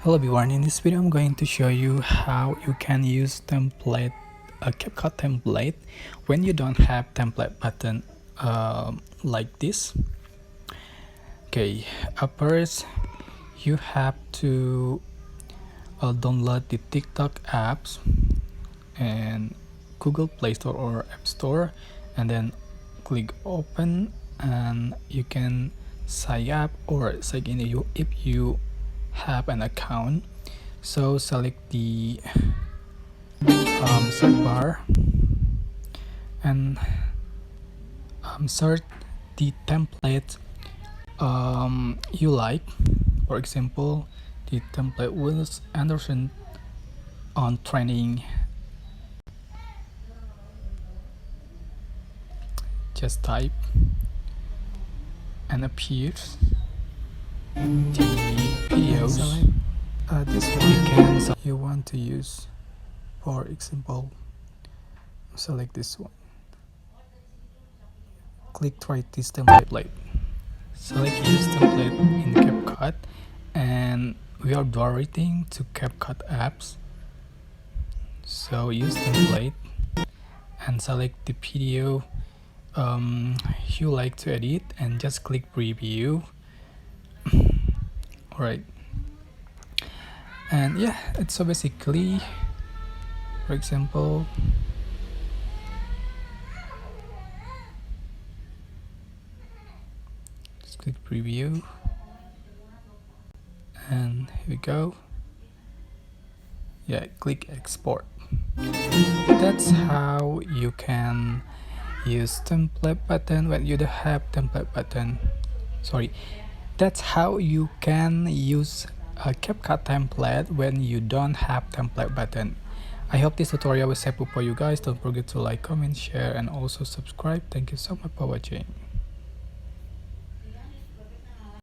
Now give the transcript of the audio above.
Hello everyone, in this video I'm going to show you how you can use template, a CapCut template when you don't have template button like this. Okay, first you have to download the TikTok apps and Google Play Store or App Store, and then click open, and you can sign up or sign in if you have an account. So select the search bar and search the template you like. For example, the template was Anderson on training. Just type and appears the videos. This one you want to use. For example, select this one. Click try this template. Select use template in CapCut, and we are directing to CapCut apps. So use template and select the video you like to edit and just click preview. Alright, and yeah, it's so basically, for example, just click preview, and here we go. Yeah, click export. That's how you can use template button when you don't have template button. That's how you can use a CapCut template when you don't have template button. I hope this tutorial was helpful for you guys. Don't forget to like, comment, share, and also subscribe. Thank you so much for watching.